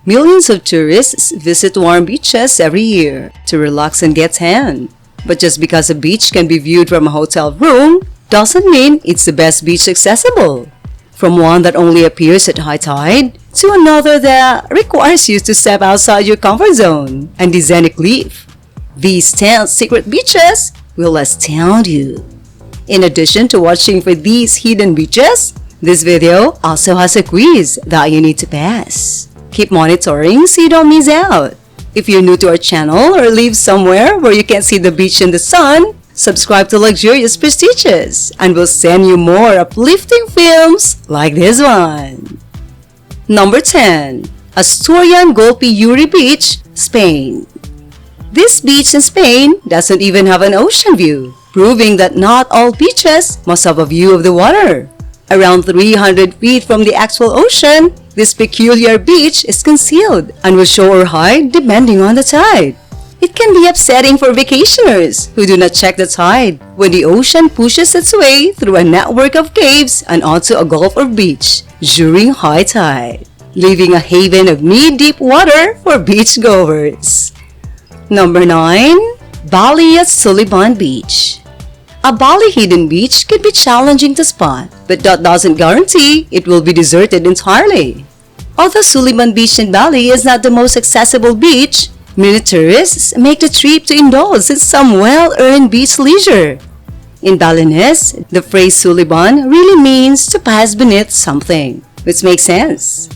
Millions of tourists visit warm beaches every year to relax and get tan. But just because a beach can be viewed from a hotel room doesn't mean it's the best beach accessible. From one that only appears at high tide to another that requires you to step outside your comfort zone and the scenic cliff. These 10 secret beaches will astound you. In addition to watching for these hidden beaches, this video also has a quiz that you need to pass. Keep monitoring so you don't miss out. If you're new to our channel or live somewhere where you can't see the beach in the sun, subscribe to Luxurious Prestigious and we'll send you more uplifting films like this one. Number 10. Astorian Gopi Yuri Beach, Spain. This beach in Spain doesn't even have an ocean view, proving that not all beaches must have a view of the water. Around 300 feet from the actual ocean, this peculiar beach is concealed and will show or hide depending on the tide. It can be upsetting for vacationers who do not check the tide when the ocean pushes its way through a network of caves and onto a gulf or beach during high tide, leaving a haven of knee-deep water for beachgoers. Number 9. Bali at Suluban Beach. A Bali hidden beach can be challenging to spot, but that doesn't guarantee it will be deserted entirely. Although Sullivan Beach in Bali is not the most accessible beach, many tourists make the trip to indulge in some well-earned beach leisure. In Balinese, the phrase Sullivan really means to pass beneath something, which makes sense.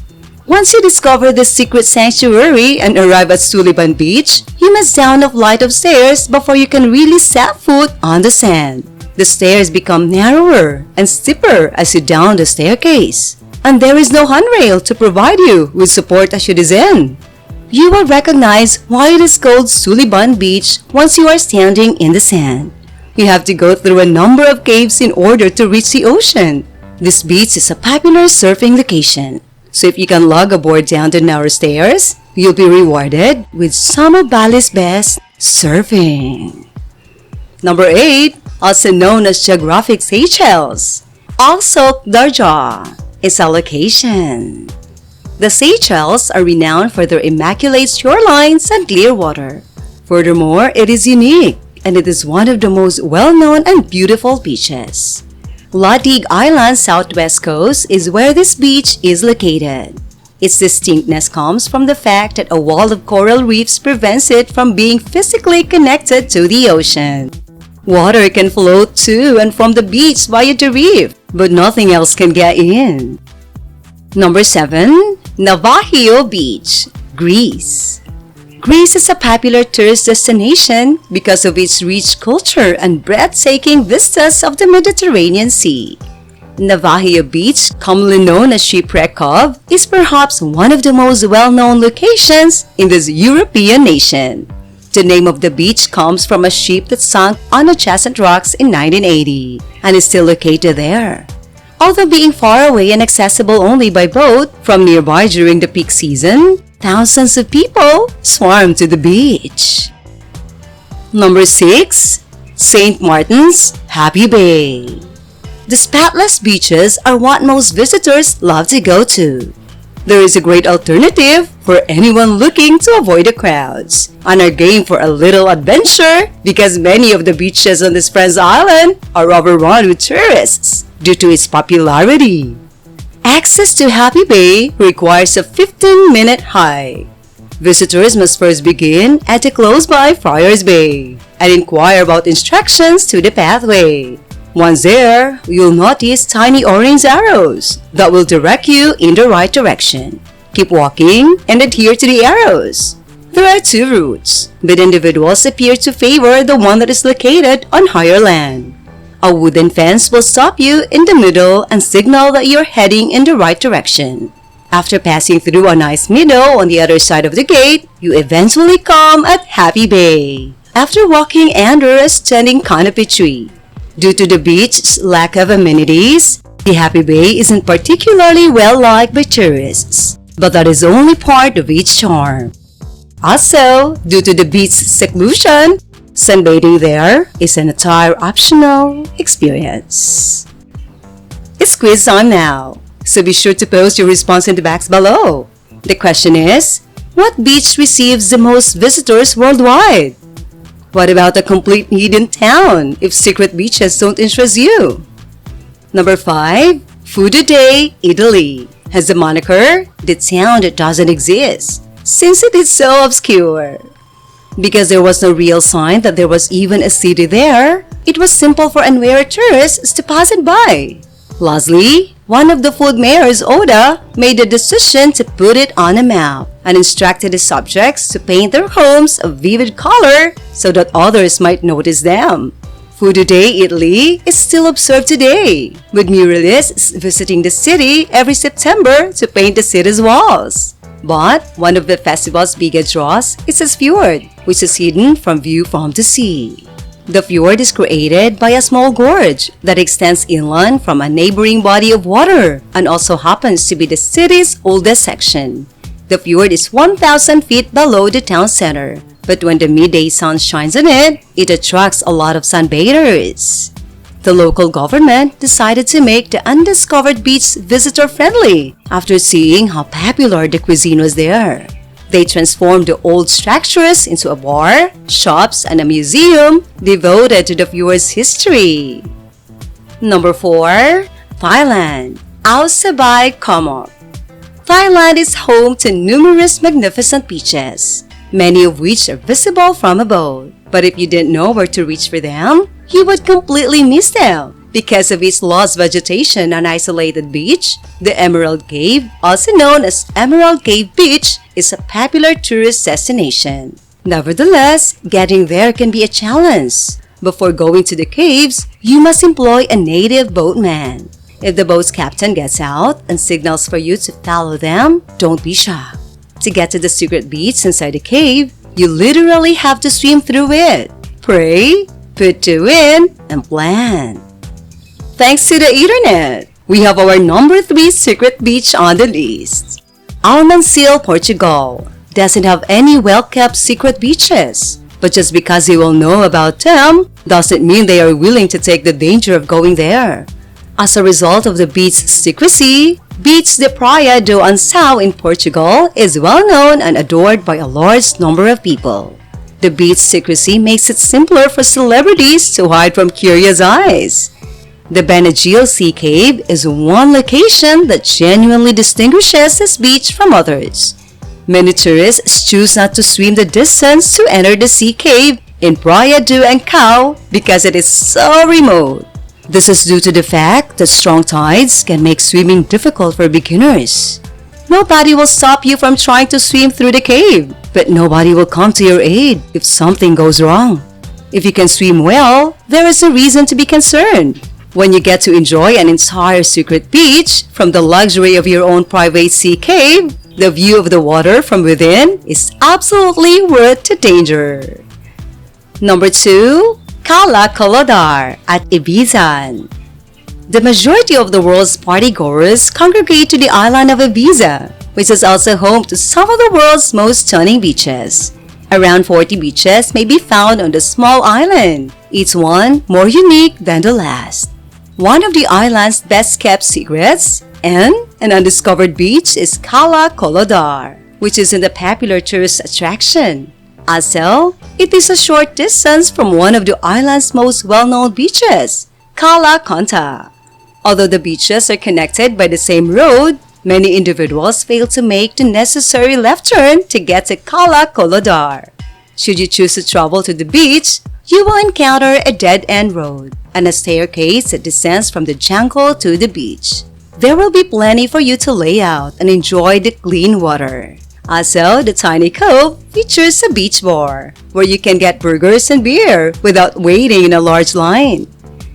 Once you discover this secret sanctuary and arrive at Sullivan Beach, you must down a flight of stairs before you can really set foot on the sand. The stairs become narrower and steeper as you down the staircase, and there is no handrail to provide you with support as you descend. You will recognize why it is called Sullivan Beach once you are standing in the sand. You have to go through a number of caves in order to reach the ocean. This beach is a popular surfing location. So if you can log aboard down the narrow stairs, you'll be rewarded with some of Bali's best surfing. Number 8, also known as geographic Seychelles, also Darja, is a location. The Seychelles are renowned for their immaculate shorelines and clear water. Furthermore, it is unique and it is one of the most well-known and beautiful beaches. Island's southwest coast is where this beach is located. Its distinctness comes from the fact that a wall of coral reefs prevents it from being physically connected to the ocean. Water can flow to and from the beach via the reef, but nothing else can get in. Number 7. Navagio Beach, Greece. Greece is a popular tourist destination because of its rich culture and breathtaking vistas of the Mediterranean Sea. Navagio Beach, commonly known as Shipwreck Cove, is perhaps one of the most well-known locations in this European nation. The name of the beach comes from a ship that sank on adjacent rocks in 1980 and is still located there. Although being far away and accessible only by boat from nearby during the peak season, thousands of people swarm to the beach. Number 6. St. Martin's Happy Bay. The spotless beaches are what most visitors love to go to. There is a great alternative for anyone looking to avoid the crowds and are game for a little adventure because many of the beaches on this Friends Island are overrun with tourists due to its popularity. Access to Happy Bay requires a 15-minute hike. Visitors must first begin at the close-by Friars Bay and inquire about instructions to the pathway. Once there, you'll notice tiny orange arrows that will direct you in the right direction. Keep walking and adhere to the arrows. There are 2 routes, but individuals appear to favor the one that is located on higher land. A wooden fence will stop you in the middle and signal that you're heading in the right direction. After passing through a nice meadow on the other side of the gate, you eventually come at Happy Bay after walking under a stunning canopy tree. Due to the beach's lack of amenities, the Happy Bay isn't particularly well liked by tourists, but that is only part of its charm. Also, due to the beach's seclusion, sunbathing there is an entire optional experience. It's quiz time now, so be sure to post your response in the box below. The question is, what beach receives the most visitors worldwide? What about a complete hidden town if secret beaches don't interest you? Number 5. Furore, Italy has the moniker, the town that doesn't exist, since it is so obscure. Because there was no real sign that there was even a city there, it was simple for unwary tourists to pass it by. Lastly, one of the food mayors, Oda, made the decision to put it on a map and instructed his subjects to paint their homes a vivid color so that others might notice them. Furore, Italy is still observed today, with muralists visiting the city every September to paint the city's walls. But one of the festival's biggest draws is its fjord, which is hidden from view from the sea. The fjord is created by a small gorge that extends inland from a neighboring body of water and also happens to be the city's oldest section. The fjord is 1,000 feet below the town center, but when the midday sun shines on it, it attracts a lot of sunbathers. The local government decided to make the undiscovered beach visitor-friendly after seeing how popular the cuisine was there. They transformed the old structures into a bar, shops, and a museum devoted to the fjord's history. Number 4. Thailand, Anse Source. Thailand is home to numerous magnificent beaches, many of which are visible from a boat. But if you didn't know where to reach for them, you would completely miss them. Because of its lost vegetation and isolated beach, the Emerald Cave, also known as Emerald Cave Beach, is a popular tourist destination. Nevertheless, getting there can be a challenge. Before going to the caves, you must employ a native boatman. If the boat's captain gets out and signals for you to follow them, don't be shocked. To get to the secret beach inside the cave, you literally have to swim through it. Pray, put two in, and plan. Thanks to the internet, we have our number 3 secret beach on the list. Almancil, Portugal doesn't have any well-kept secret beaches, but just because you will know about them doesn't mean they are willing to take the danger of going there. As a result of the beach's secrecy, Beach de Praia do Ansao in Portugal is well known and adored by a large number of people. The beach's secrecy makes it simpler for celebrities to hide from curious eyes. The Benagil Sea Cave is one location that genuinely distinguishes this beach from others. Many tourists choose not to swim the distance to enter the sea cave in Praia do Ancao because it is so remote. This is due to the fact that strong tides can make swimming difficult for beginners. Nobody will stop you from trying to swim through the cave, but nobody will come to your aid if something goes wrong. If you can swim well, there is a reason to be concerned. When you get to enjoy an entire secret beach from the luxury of your own private sea cave, the view of the water from within is absolutely worth the danger. Number 2. Kolodar at Ibiza. The majority of the world's partygoers congregate to the island of Ibiza, which is also home to some of the world's most stunning beaches. Around 40 beaches may be found on the small island, each one more unique than the last. One of the island's best-kept secrets and an undiscovered beach is Kolodar, which isn't a popular tourist attraction. Also, it is a short distance from one of the island's most well-known beaches, Kala Kanta. Although the beaches are connected by the same road, many individuals fail to make the necessary left turn to get to Kolodar. Should you choose to travel to the beach, you will encounter a dead-end road and a staircase that descends from the jungle to the beach. There will be plenty for you to lay out and enjoy the clean water. Also, the tiny cove features a beach bar where you can get burgers and beer without waiting in a large line.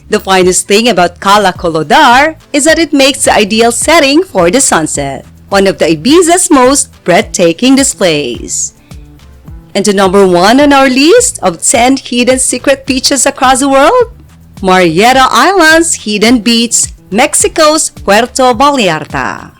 The finest thing about Kolodar is that it makes the ideal setting for the sunset, one of the Ibiza's most breathtaking displays. And to number 1 on our list of 10 hidden secret beaches across the world, Marieta Islands Hidden Beach, Mexico's Puerto Vallarta.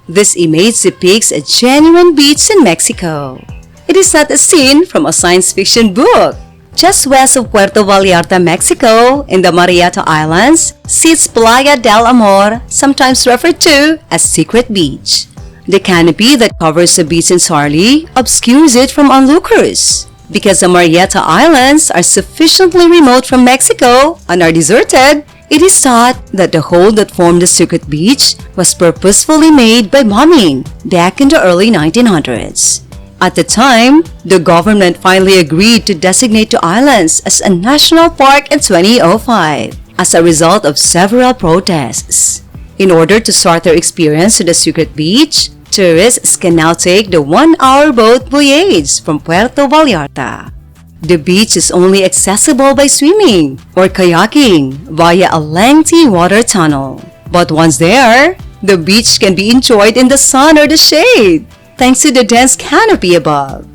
This image depicts a genuine beach in Mexico. It is not a scene from a science fiction book. Just west of Puerto Vallarta, Mexico, in the Marieta Islands, sits Playa del Amor, sometimes referred to as Secret Beach. The canopy that covers the beach in Sarli obscures it from onlookers. Because the Marieta Islands are sufficiently remote from Mexico and are deserted, it is thought that the hole that formed the secret beach was purposefully made by bombing back in the early 1900s. At the time, the government finally agreed to designate the islands as a national park in 2005 as a result of several protests. In order to start their experience to the secret beach, tourists can now take the 1-hour boat voyage from Puerto Vallarta. The beach is only accessible by swimming or kayaking via a lengthy water tunnel. But once there, the beach can be enjoyed in the sun or the shade, thanks to the dense canopy above.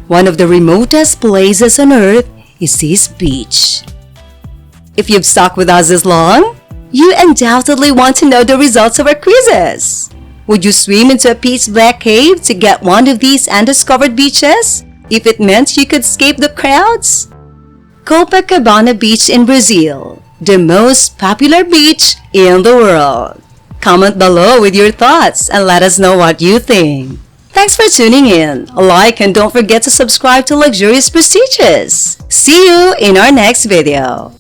One of the remotest places on earth is this beach. If you've stuck with us this long, you undoubtedly want to know the results of our quizzes. Would you swim into a pitch black cave to get one of these undiscovered beaches if it meant you could escape the crowds? Copacabana Beach in Brazil, the most popular beach in the world. Comment below with your thoughts and let us know what you think. Thanks for tuning in. Like and don't forget to subscribe to Luxurious Prestigious. See you in our next video.